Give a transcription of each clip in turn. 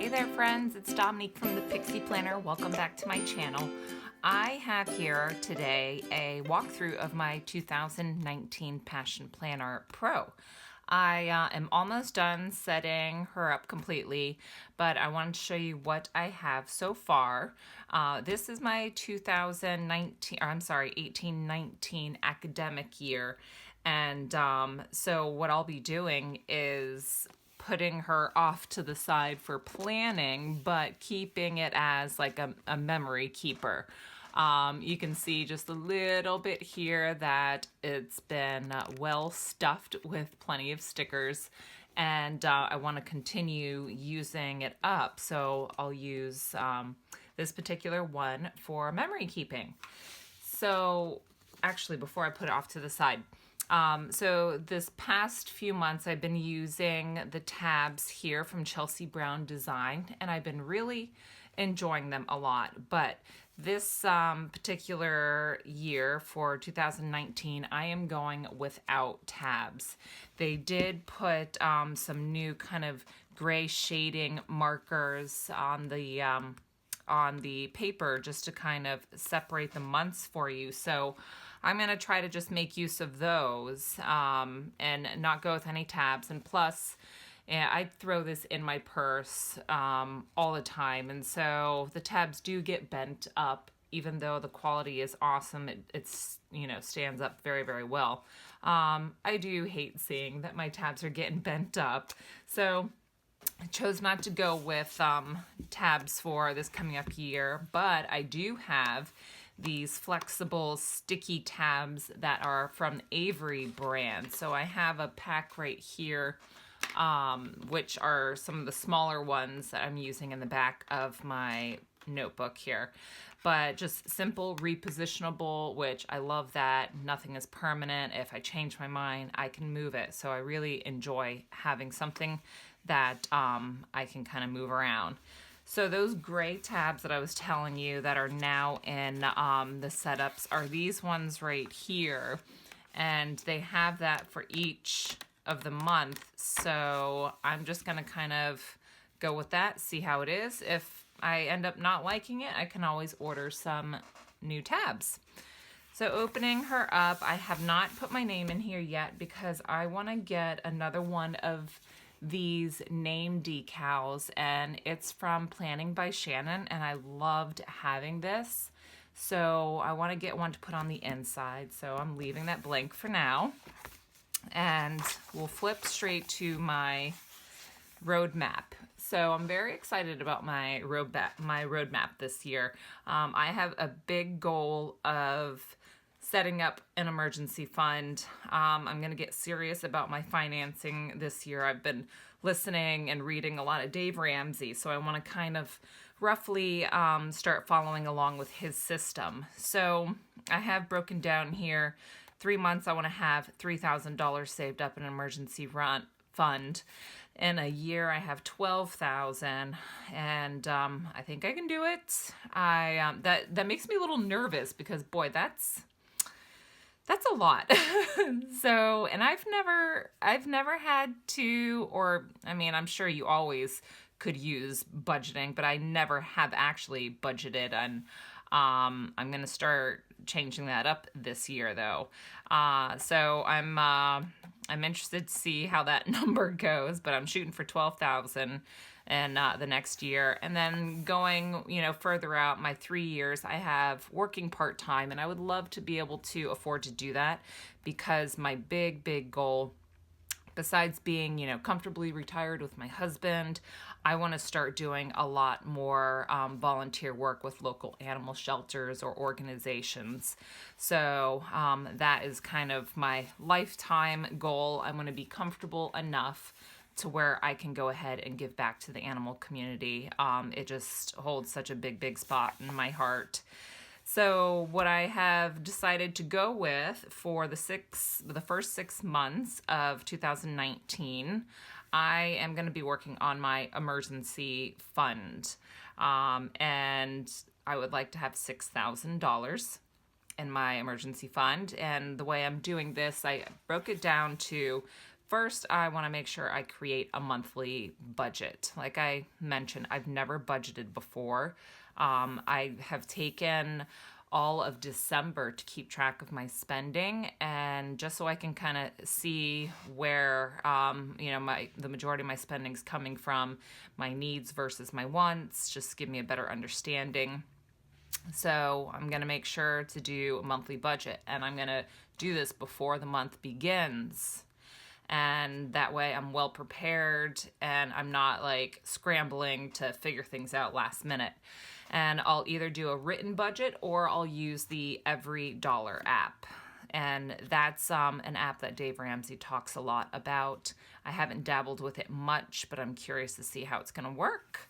Hey there friends, it's Dominique from the Pixie Planner. Welcome back to my channel. I have here today a walkthrough of my 2019 Passion Planner Pro. I am almost done setting her up completely, but I wanted to show you what I have so far. This is my 18-19 academic year, and so what I'll be doing is putting her off to the side for planning, but keeping it as like a memory keeper. You can see just a little bit here that it's been well stuffed with plenty of stickers, and I want to continue using it up, so I'll use this particular one for memory keeping. So actually, before I put it off to the side, so this past few months I've been using the tabs here from Chelsea Brown Design, and I've been really enjoying them a lot. But this particular year for 2019, I am going without tabs. They did put some new kind of gray shading markers on the paper just to kind of separate the months for you. So I'm going to try to just make use of those and not go with any tabs. And plus, I throw this in my purse all the time. And so the tabs do get bent up, even though the quality is awesome. It's stands up very, very well. I do hate seeing that my tabs are getting bent up. So I chose not to go with tabs for this coming up year, but I do have these flexible sticky tabs that are from Avery brand. So I have a pack right here, which are some of the smaller ones that I'm using in the back of my notebook here. But just simple, repositionable, which I love that. Nothing is permanent. If I change my mind, I can move it. So I really enjoy having something that I can kind of move around. So those gray tabs that I was telling you that are now in the setups are these ones right here. And they have that for each of the month. So I'm just going to kind of go with that, see how it is. If I end up not liking it, I can always order some new tabs. So opening her up, I have not put my name in here yet because I want to get another one of these name decals, and it's from Planning by Shannon, and I loved having this. So I want to get one to put on the inside, so I'm leaving that blank for now. And we'll flip straight to my roadmap. So I'm very excited about my roadmap this year. I have a big goal of setting up an emergency fund. I'm going to get serious about my financing this year. I've been listening and reading a lot of Dave Ramsey, so I want to kind of roughly start following along with his system. So I have broken down here 3 months I want to have $3,000 saved up in an emergency fund. In a year I have $12,000, and I think I can do it. That makes me a little nervous because boy, that's a lot. So, and I've never had to, or I mean, I'm sure you always could use budgeting, but I never have actually budgeted, and I'm going to start changing that up this year though. So I'm interested to see how that number goes, but I'm shooting for 12,000 and the next year. And then going, further out, my 3 years, I have working part-time, and I would love to be able to afford to do that because my big goal, besides being, comfortably retired with my husband, I want to start doing a lot more volunteer work with local animal shelters or organizations. So that is kind of my lifetime goal. I want to be comfortable enough to where I can go ahead and give back to the animal community. It just holds such a big spot in my heart. So what I have decided to go with for the first 6 months of 2019, I am going to be working on my emergency fund. And I would like to have $6,000 in my emergency fund. And the way I'm doing this, I broke it down to first, I want to make sure I create a monthly budget. Like I mentioned, I've never budgeted before. I have taken all of December to keep track of my spending, and just so I can kind of see where the majority of my spending is coming from, my needs versus my wants, just give me a better understanding. So I'm going to make sure to do a monthly budget, and I'm going to do this before the month begins. And that way I'm well prepared and I'm not like scrambling to figure things out last minute. And I'll either do a written budget or I'll use the Every Dollar app. And that's an app that Dave Ramsey talks a lot about. I haven't dabbled with it much, but I'm curious to see how it's going to work.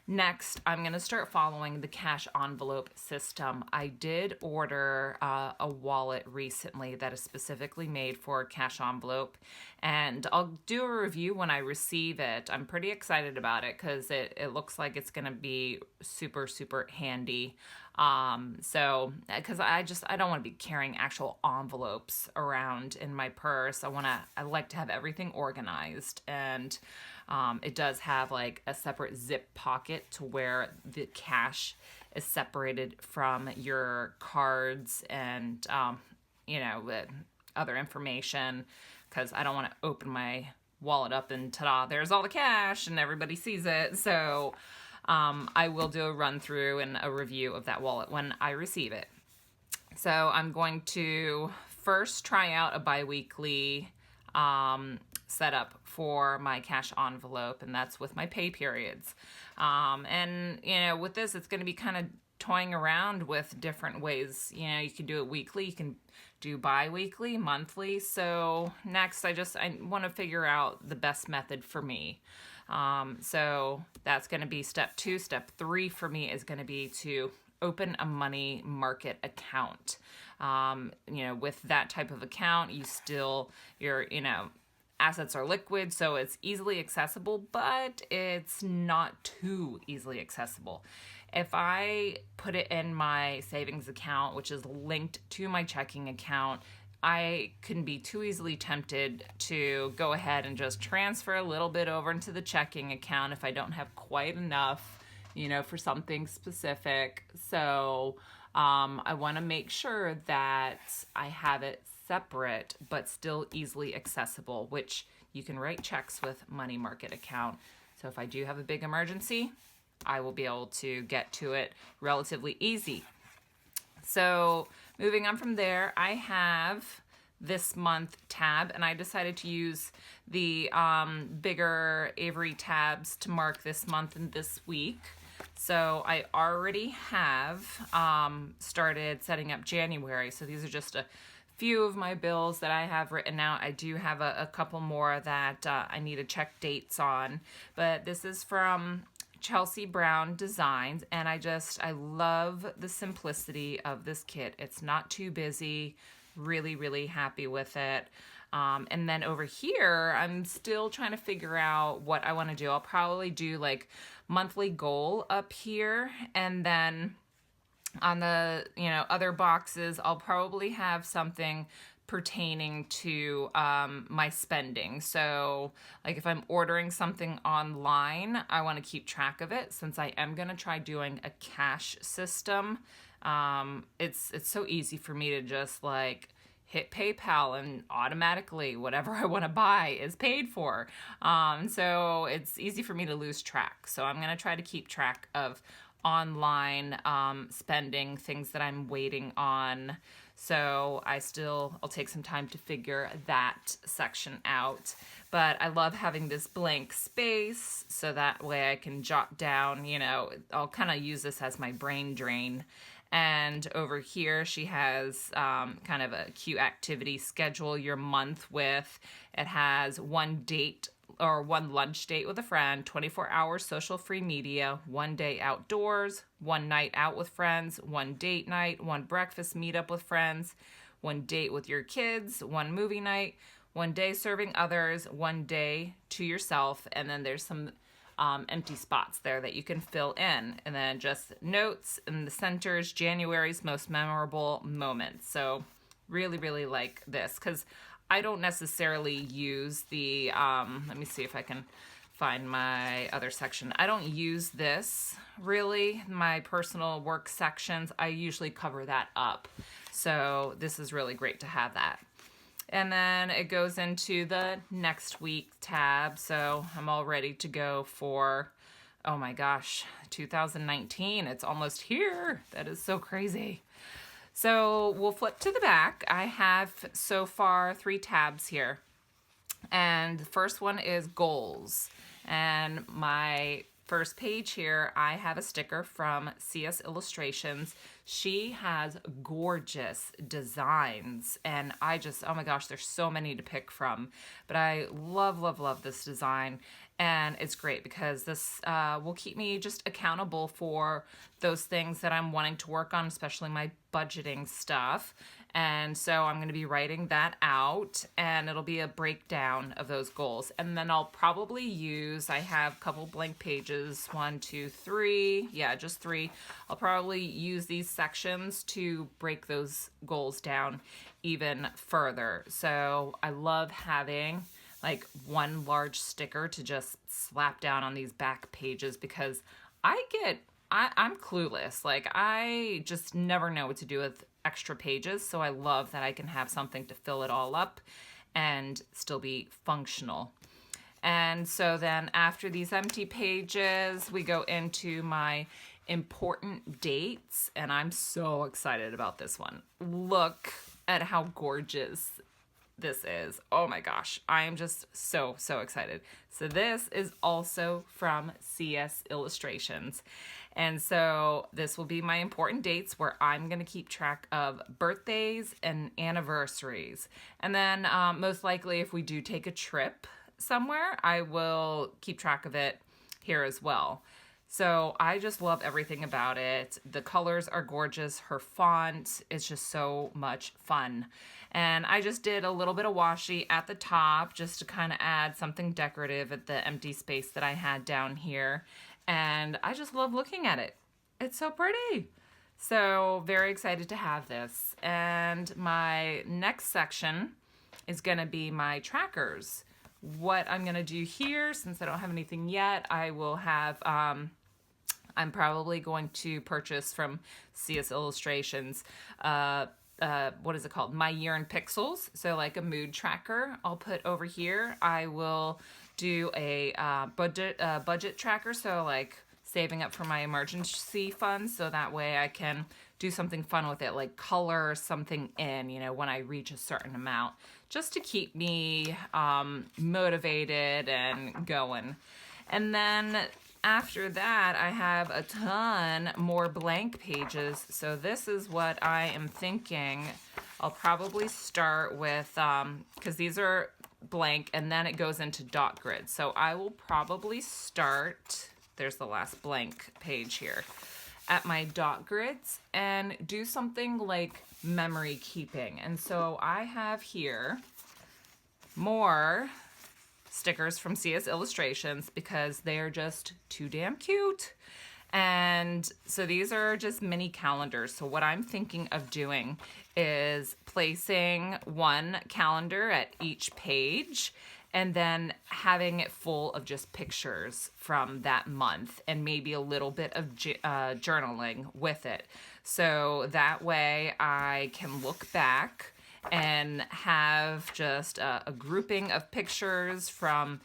Next, I'm going to start following the cash envelope system. I did order a wallet recently that is specifically made for cash envelope, and I'll do a review when I receive it. I'm pretty excited about it because it looks like it's going to be super, super handy. Because I don't want to be carrying actual envelopes around in my purse. I like to have everything organized, and it does have like a separate zip pocket to where the cash is separated from your cards and, other information, because I don't want to open my wallet up and ta-da, there's all the cash and everybody sees it. So I will do a run through and a review of that wallet when I receive it. So I'm going to first try out a bi-weekly setup for my cash envelope, and that's with my pay periods. With this, it's going to be kind of toying around with different ways. You can do it weekly, you can do bi-weekly, monthly. So next, I want to figure out the best method for me. So that's going to be step 2. Step 3 for me is going to be to open a money market account. With that type of account, your assets are liquid, so it's easily accessible, but it's not too easily accessible. If I put it in my savings account, which is linked to my checking account, I can be too easily tempted to go ahead and just transfer a little bit over into the checking account if I don't have quite enough, for something specific. So I want to make sure that I have it separate but still easily accessible, which you can write checks with money market account. So if I do have a big emergency, I will be able to get to it relatively easy. So moving on from there, I have this month tab, and I decided to use the bigger Avery tabs to mark this month and this week. So I already have started setting up January. So these are just a few of my bills that I have written out. I do have a couple more that I need to check dates on, but this is from Chelsea Brown Designs, and I love the simplicity of this kit. It's not too busy. Really, really happy with it. And then over here, I'm still trying to figure out what I want to do. I'll probably do like monthly goal up here, and then on the other boxes, I'll probably have something pertaining to my spending. So like if I'm ordering something online, I want to keep track of it, since I am going to try doing a cash system. It's so easy for me to just like hit PayPal and automatically whatever I want to buy is paid for. So it's easy for me to lose track. So I'm going to try to keep track of online spending, things that I'm waiting on. So I'll take some time to figure that section out. But I love having this blank space, so that way I can jot down, I'll kind of use this as my brain drain. And over here, she has kind of a cute activity schedule your month with. It has one lunch date with a friend, 24 hours social free media, 1 day outdoors, 1 night out with friends, 1 date night, 1 breakfast meetup with friends, 1 date with your kids, 1 movie night, 1 day serving others, 1 day to yourself, and then there's some empty spots there that you can fill in. And then just notes in the centers, January's most memorable moments. So really, really like this, because I don't necessarily use the, let me see if I can find my other section. I don't use this really, my personal work sections. I usually cover that up. So this is really great to have that. And then it goes into the next week tab. So I'm all ready to go for, oh my gosh, 2019. It's almost here. That is so crazy. So we'll flip to the back. I have so far 3 tabs here. And the first one is goals. And my first page here, I have a sticker from CSiLLUSTRATiONS. She has gorgeous designs, and I just, oh my gosh, there's so many to pick from. But I love, love, love this design, and it's great because this will keep me just accountable for those things that I'm wanting to work on, especially my budgeting stuff. And so I'm going to be writing that out, and it'll be a breakdown of those goals. And then I'll probably use, I have a couple blank pages, 1, 2, 3, yeah, just 3. I'll probably use these sections to break those goals down even further. So I love having like one large sticker to just slap down on these back pages because I'm clueless. Like I just never know what to do with extra pages, so I love that I can have something to fill it all up and still be functional. And so then after these empty pages, we go into my important dates, and I'm so excited about this one. Look at how gorgeous this is. Oh my gosh, I am just so excited. So this is also from CSiLLUSTRATiONS. And so this will be my important dates where I'm going to keep track of birthdays and anniversaries. And then most likely if we do take a trip somewhere, I will keep track of it here as well. So I just love everything about it. The colors are gorgeous. Her font is just so much fun. And I just did a little bit of washi at the top just to kind of add something decorative at the empty space that I had down here. And I just love looking at it. It's so pretty. So very excited to have this. And my next section is going to be my trackers. What I'm going to do here, since I don't have anything yet, I will have, I'm probably going to purchase from CSiLLUSTRATiONS, what is it called? My Year in Pixels. So like a mood tracker I'll put over here. I will do a budget tracker, so like saving up for my emergency funds, so that way I can do something fun with it, like color something in, you know, when I reach a certain amount, just to keep me motivated and going. And then after that, I have a ton more blank pages, so this is what I am thinking. I'll probably start with, because these are blank, and then it goes into dot grid. So I will probably start, there's the last blank page here, at my dot grids and do something like memory keeping. And so I have here more stickers from CSiLLUSTRATiONS because they are just too damn cute. And so these are just mini calendars. So what I'm thinking of doing is placing one calendar at each page and then having it full of just pictures from that month and maybe a little bit of journaling with it. So that way I can look back and have just a grouping of pictures from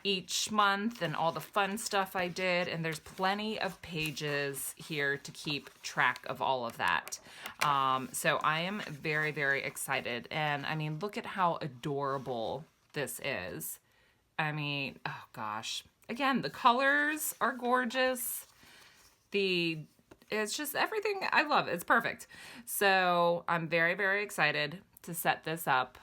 each month and all the fun stuff I did, and there's plenty of pages here to keep track of all of that. So I am very, very excited, and I mean, look at how adorable this is. I mean, oh gosh. Again, the colors are gorgeous. It's just everything, I love it. It's perfect. So I'm very, very excited to set this up.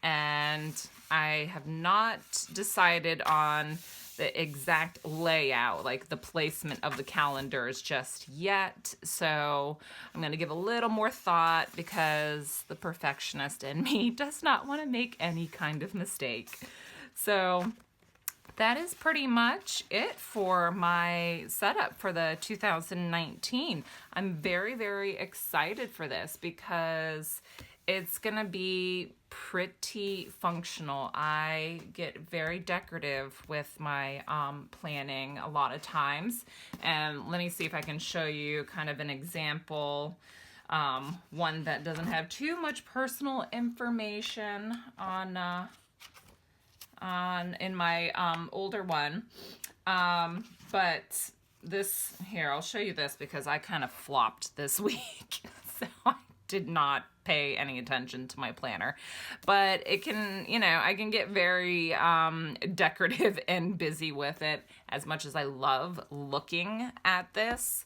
And I have not decided on the exact layout, like the placement of the calendars just yet. So I'm going to give a little more thought because the perfectionist in me does not want to make any kind of mistake. So that is pretty much it for my setup for the 2019. I'm very, very excited for this because it's going to be pretty functional. I get very decorative with my planning a lot of times. And let me see if I can show you kind of an example. One that doesn't have too much personal information in my older one. But this here, I'll show you this because I kind of flopped this week. So I did not pay any attention to my planner, but it can, you know, I can get very decorative and busy with it. As much as I love looking at this,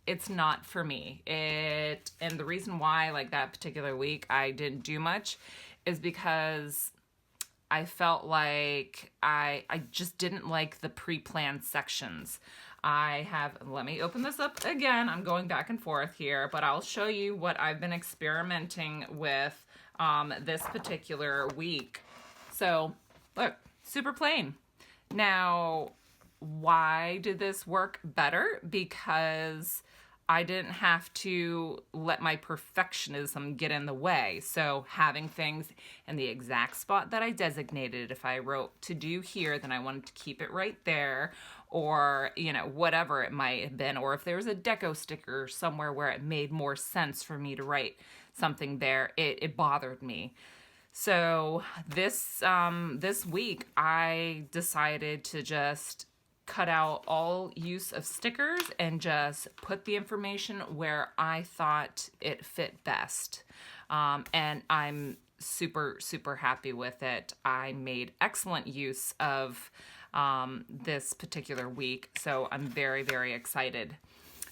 it's not for me. And the reason why, like that particular week, I didn't do much is because I felt like I just didn't like the pre-planned sections. Let me open this up again. I'm going back and forth here, but I'll show you what I've been experimenting with this particular week. So look, super plain. Now, why did this work better? Because I didn't have to let my perfectionism get in the way. So having things in the exact spot that I designated, if I wrote to do here, then I wanted to keep it right there, or, you know, whatever it might have been, or if there was a deco sticker somewhere where it made more sense for me to write something there, it bothered me. So this week I decided to just cut out all use of stickers and just put the information where I thought it fit best. And I'm super, super happy with it. I made excellent use of this particular week, so I'm very, very excited.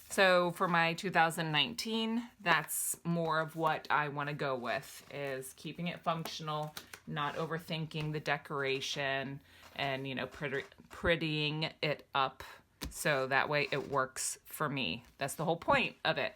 So for my 2019, that's more of what I want to go with, is keeping it functional, not overthinking the decoration, and, you know, prettying it up so that way it works for me. That's the whole point of it.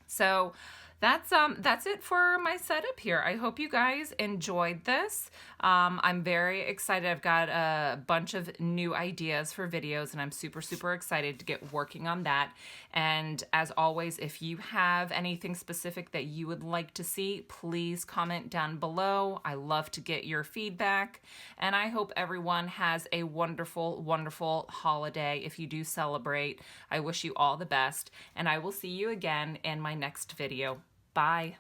So that's it for my setup here. I hope you guys enjoyed this. I'm very excited. I've got a bunch of new ideas for videos, and I'm super, super excited to get working on that. And as always, if you have anything specific that you would like to see, please comment down below. I love to get your feedback, and I hope everyone has a wonderful, wonderful holiday. If you do celebrate, I wish you all the best, and I will see you again in my next video. Bye.